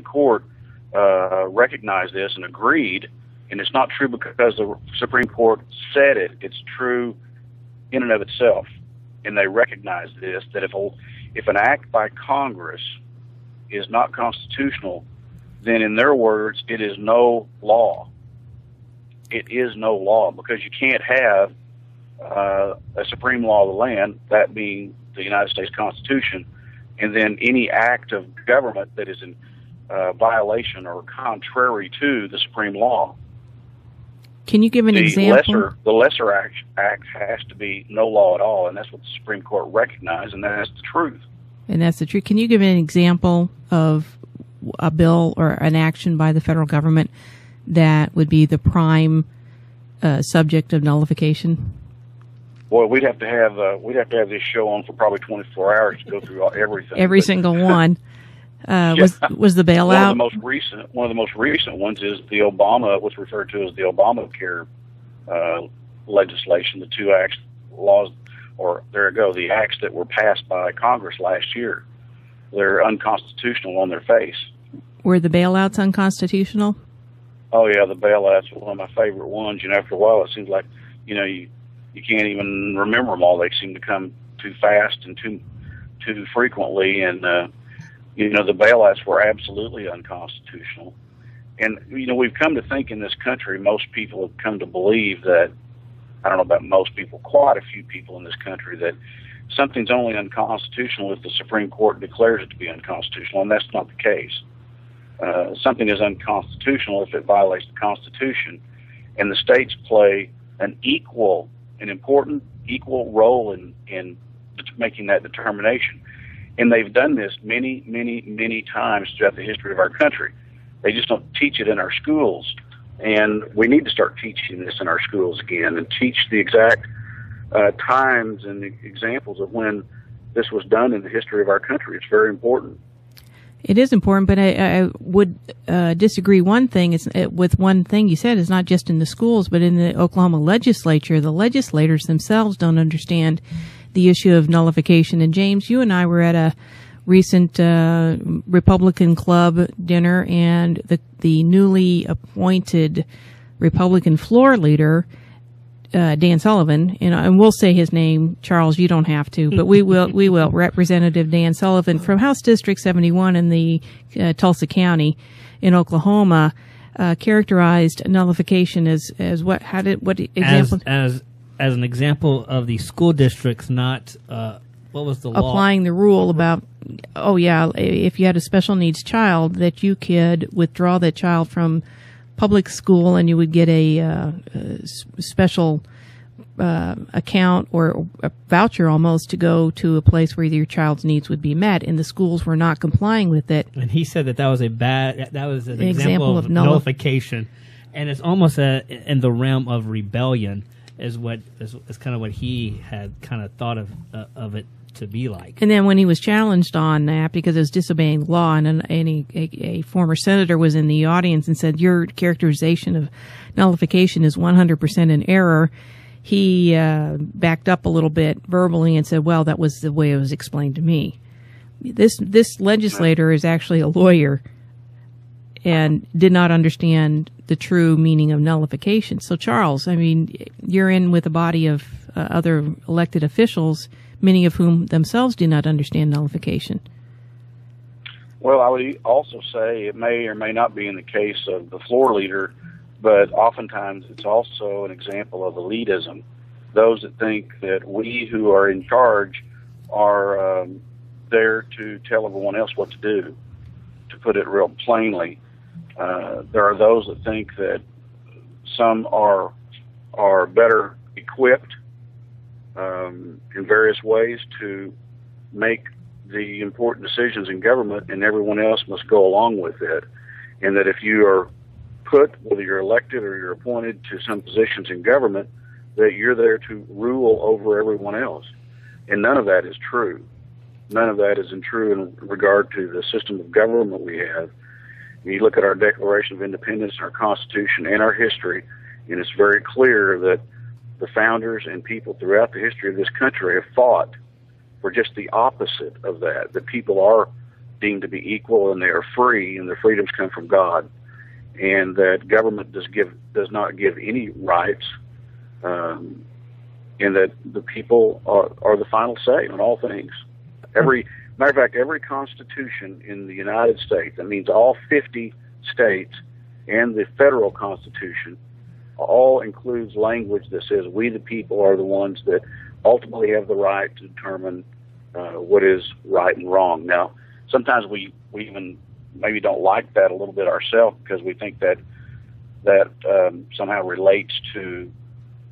Court recognized this and agreed, and it's not true because the Supreme Court said it. It's true in and of itself, and they recognize this, that if an act by Congress is not constitutional, then in their words, it is no law. It is no law, because you can't have a supreme law of the land, that being the United States Constitution, and then any act of government that is in violation or contrary to the supreme law. Can you give an example? The lesser act has to be no law at all, and that's what the Supreme Court recognized, and that's the truth. And that's the truth. Can you give an example of a bill or an action by the federal government that would be the prime subject of nullification? Boy, we'd have to have this show on for probably 24 hours to go through everything. Every single one. Was the bailout? One of the most recent ones is what's referred to as the Obamacare legislation. The two the acts that were passed by Congress last year. They're unconstitutional on their face. Were the bailouts unconstitutional? Oh yeah, the bailouts were one of my favorite ones. After a while, it seems like you can't even remember them all. They seem to come too fast and too frequently, and the bailouts were absolutely unconstitutional. And we've come to think in this country, most people have come to believe that, I don't know about most people, quite a few people in this country, that something's only unconstitutional if the Supreme Court declares it to be unconstitutional, and that's not the case. Something is unconstitutional if it violates the Constitution, and the states play an important role in making that determination. And they've done this many, many, many times throughout the history of our country. They just don't teach it in our schools, and we need to start teaching this in our schools again and teach the exact times and examples of when this was done in the history of our country. It's very important. It is important, but I would disagree with one thing you said. It's not just in the schools, but in the Oklahoma legislature. The legislators themselves don't understand the issue of nullification. And James, you and I were at a recent Republican club dinner, and the newly appointed Republican floor leader, Dan Sullivan, and we'll say his name, Charles, you don't have to, but we will, Representative Dan Sullivan from House District 71 in the Tulsa County in Oklahoma, characterized nullification as what example? As an example of the school districts not, what was the law? Applying the rule about, if you had a special needs child, that you could withdraw that child from public school and you would get a special account or a voucher almost to go to a place where your child's needs would be met, and the schools were not complying with it. And he said that was an example of nullification, and it's almost in the realm of rebellion is kind of what he had kind of thought of it to be like. And then when he was challenged on that because it was disobeying law, and a former senator was in the audience and said, your characterization of nullification is 100% in error, he backed up a little bit verbally and said, well, that was the way it was explained to me. This legislator is actually a lawyer and did not understand the true meaning of nullification. So, Charles, I mean, you're in with a body of other elected officials, many of whom themselves do not understand nullification. Well, I would also say it may or may not be in the case of the floor leader, but oftentimes it's also an example of elitism. Those that think that we who are in charge are there to tell everyone else what to do, to put it real plainly. There are those that think that some are better equipped in various ways to make the important decisions in government, and everyone else must go along with it. And that if you are put, whether you're elected or you're appointed to some positions in government, that you're there to rule over everyone else. And none of that is true. None of that is true in regard to the system of government we have. You look at our Declaration of Independence, our Constitution, and our history, and it's very clear that the founders and people throughout the history of this country have fought for just the opposite of that, that people are deemed to be equal and they are free and their freedoms come from God, and that government does not give any rights, and that the people are the final say on all things. Matter of fact, every constitution in the United States, that means all 50 states and the federal constitution, all includes language that says we the people are the ones that ultimately have the right to determine what is right and wrong. Now, sometimes we even maybe don't like that a little bit ourselves because we think that somehow relates to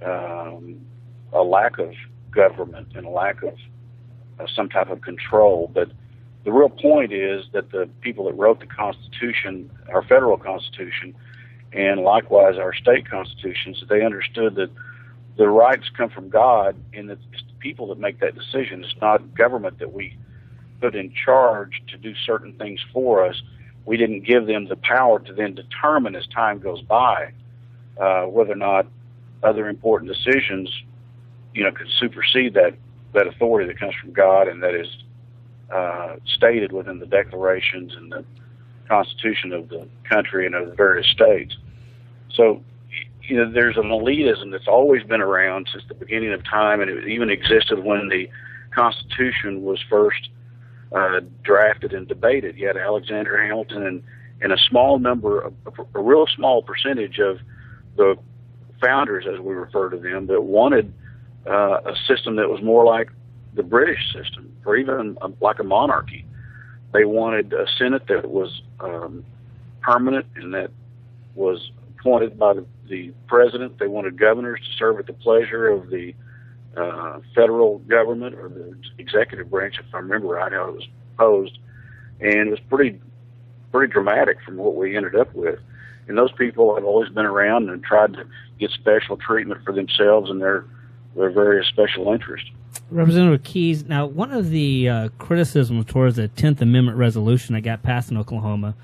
a lack of government and a lack of some type of control. But the real point is that the people that wrote the Constitution, our federal Constitution, and likewise our state constitutions, they understood that the rights come from God, and it's the people that make that decision. It's not government that we put in charge to do certain things for us. We didn't give them the power to then determine as time goes by whether or not other important decisions, could supersede that authority that comes from God and that is stated within the declarations and the Constitution of the country and of the various states. So, there's an elitism that's always been around since the beginning of time, and it even existed when the Constitution was first drafted and debated. You had Alexander Hamilton and a small number, a real small percentage of the founders, as we refer to them, that wanted a system that was more like the British system, or even like a monarchy. They wanted a Senate that was permanent and that was appointed by the president. They wanted governors to serve at the pleasure of the federal government or the executive branch, if I remember right how it was posed. And it was pretty dramatic from what we ended up with. And those people have always been around and tried to get special treatment for themselves and their various special interests. Representative Keyes, now one of the criticisms towards the 10th Amendment resolution that got passed in Oklahoma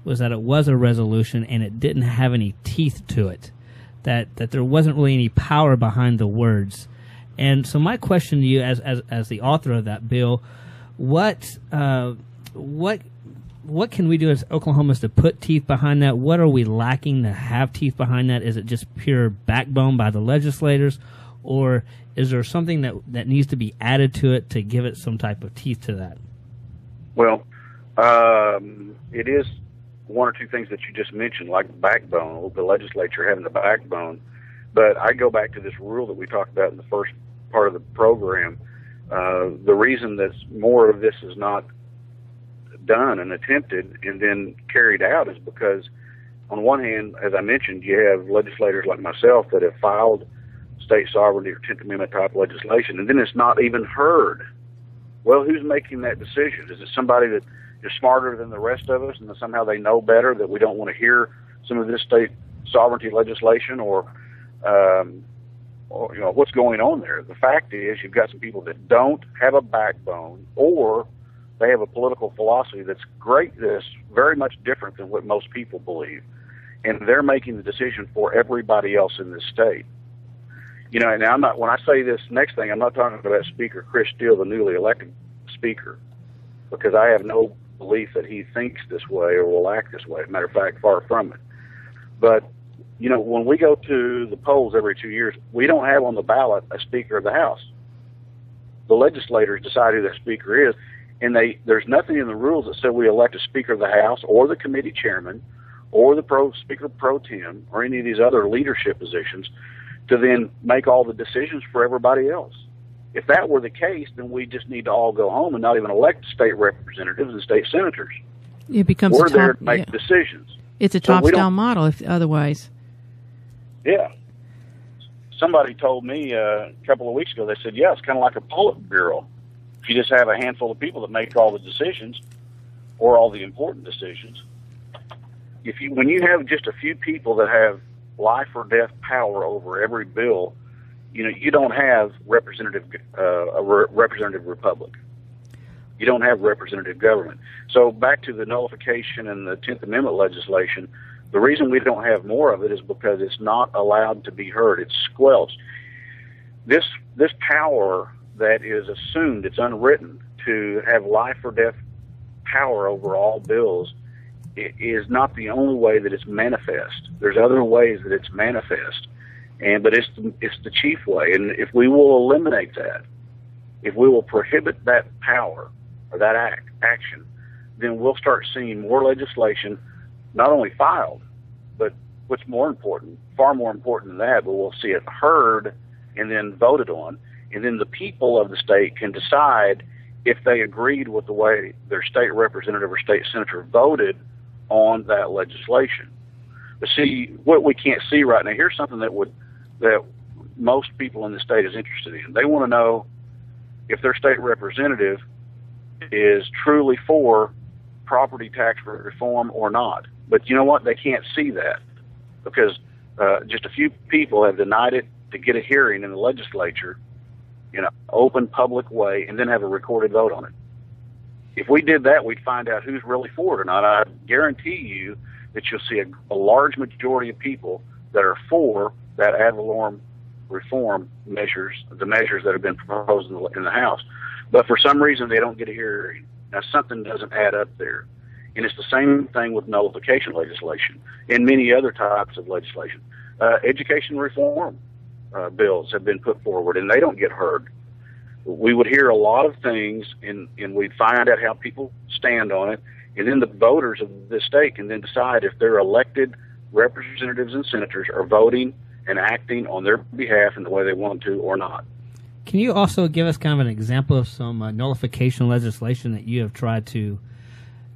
was that it was a resolution and it didn't have any teeth to it, that there wasn't really any power behind the words. And so my question to you as the author of that bill, what can we do as Oklahomans to put teeth behind that? What are we lacking to have teeth behind that? Is it just pure backbone by the legislators, or is there something that needs to be added to it to give it some type of teeth to that? Well, it is one or two things that you just mentioned, like backbone, the legislature having the backbone. But I go back to this rule that we talked about in the first part of the program. The reason that more of this is not done and attempted and then carried out is because, on one hand, as I mentioned, you have legislators like myself that have filed state sovereignty or 10th Amendment type legislation, and then it's not even heard. Well, who's making that decision? Is it somebody that is smarter than the rest of us and that somehow they know better that we don't want to hear some of this state sovereignty legislation, or what's going on there? The fact is, you've got some people that don't have a backbone, or they have a political philosophy that's very much different than what most people believe, and they're making the decision for everybody else in this state. And I'm not, when I say this next thing, I'm not talking about Speaker Chris Steele, the newly elected speaker, because I have no belief that he thinks this way or will act this way. Matter of fact, far from it. But, when we go to the polls every 2 years, we don't have on the ballot a Speaker of the House. The legislators decide who that Speaker is, and there's nothing in the rules that said we elect a Speaker of the House or the committee chairman or the Speaker pro tem or any of these other leadership positions to then make all the decisions for everybody else. If that were the case, then we just need to all go home and not even elect state representatives and state senators. It becomes we're there to make decisions. It's a top-down model, if otherwise. Yeah. Somebody told me a couple of weeks ago, they said, it's kind of like a Politburo. If you just have a handful of people that make all the decisions or all the important decisions, when you have just a few people that have life or death power over every bill, you don't have a representative republic. You don't have representative government. So back to the nullification and the 10th Amendment legislation, the reason we don't have more of it is because it's not allowed to be heard. It's squelched. This power that is assumed, it's unwritten, to have life or death power over all bills is not the only way that it's manifest. There's other ways that it's manifest, but it's the chief way. And if we will eliminate that, if we will prohibit that power or that action, then we'll start seeing more legislation not only filed, but what's more important, far more important than that, but we'll see it heard and then voted on. And then the people of the state can decide if they agreed with the way their state representative or state senator voted on that legislation. But see, what we can't see right now, here's something that most people in the state is interested in. They want to know if their state representative is truly for property tax reform or not. But you know what? They can't see that because just a few people have denied it to get a hearing in the legislature in an open, public way, and then have a recorded vote on it. If we did that, we'd find out who's really for it or not. I guarantee you that you'll see a large majority of people that are for that ad valorem reform measures, the measures that have been proposed in the House. But for some reason, they don't get a hearing. Now, something doesn't add up there. And it's the same thing with nullification legislation and many other types of legislation. Education reform bills have been put forward, and they don't get heard. We would hear a lot of things, and we'd find out how people stand on it, and then the voters of the state can then decide if their elected representatives and senators are voting and acting on their behalf in the way they want to or not. Can you also give us kind of an example of some nullification legislation that you have tried to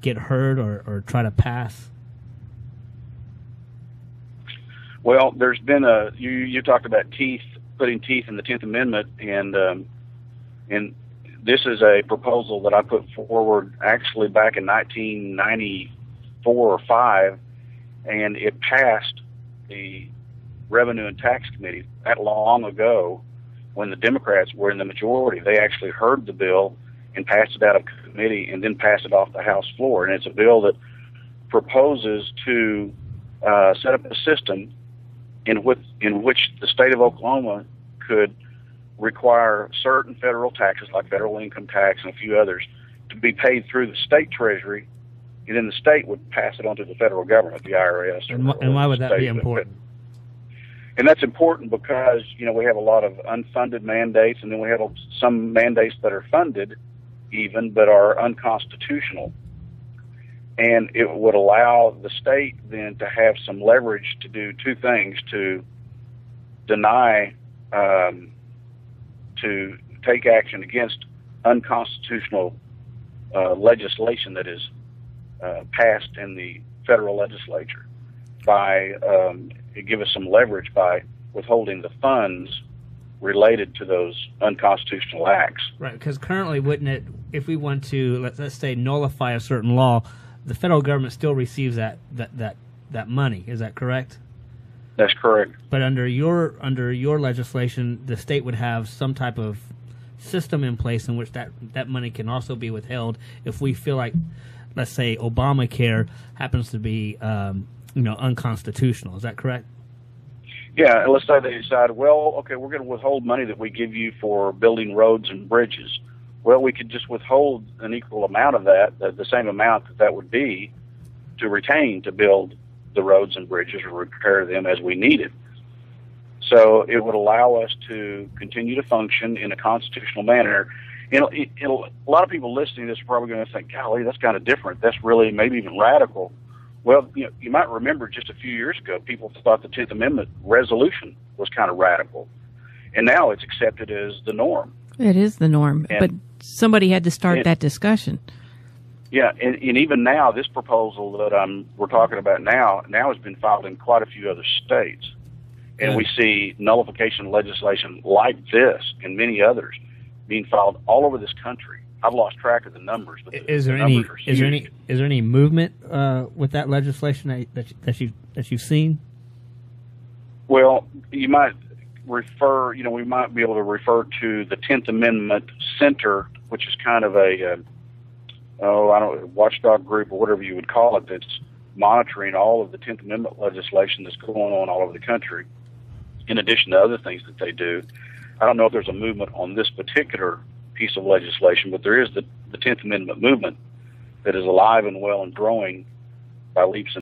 get heard or try to pass? Well, there's been you talked about putting teeth in the 10th Amendment, and this is a proposal that I put forward actually back in 1994 or 5, and it passed the Revenue and Tax Committee that long ago when the Democrats were in the majority. They actually heard the bill and passed it out of committee and then passed it off the House floor. And it's a bill that proposes to set up a system in which the state of Oklahoma could require certain federal taxes, like federal income tax and a few others, to be paid through the state treasury, and then the state would pass it on to the federal government, the IRS. And why would that be important? And that's important because, we have a lot of unfunded mandates, and then we have some mandates that are funded even, but are unconstitutional. And it would allow the state then to have some leverage to do two things: to deny, to take action against unconstitutional legislation that is passed in the federal legislature, by give us some leverage by withholding the funds related to those unconstitutional acts. Right, because currently, wouldn't it, if we want to, let's say, nullify a certain law, the federal government still receives that money. Is that correct? That's correct. But under your legislation, the state would have some type of system in place in which that money can also be withheld if we feel like, let's say, Obamacare happens to be unconstitutional. Is that correct? Yeah, and let's say they decide, well, okay, we're going to withhold money that we give you for building roads and bridges. Well, we could just withhold an equal amount of that, the same amount that would be, to retain to build the roads and bridges or repair them as we need it. So it would allow us to continue to function in a constitutional manner. A lot of people listening to this are probably going to think, golly, that's kind of different. That's really maybe even radical. Well, you might remember just a few years ago, people thought the 10th Amendment resolution was kind of radical. And now it's accepted as the norm. It is the norm, but somebody had to start that discussion. Yeah, and even now, this proposal that we're talking about now has been filed in quite a few other states. And we see nullification legislation like this and many others being filed all over this country. I've lost track of the numbers, but is there any movement with that legislation that you've seen? Well, you might refer. We might be able to refer to the 10th Amendment Center, which is kind of a watchdog group or whatever you would call it, that's monitoring all of the 10th Amendment legislation that's going on all over the country, in addition to other things that they do. I don't know if there's a movement on this particular piece of legislation, but there is the 10th Amendment movement that is alive and well and growing by leaps and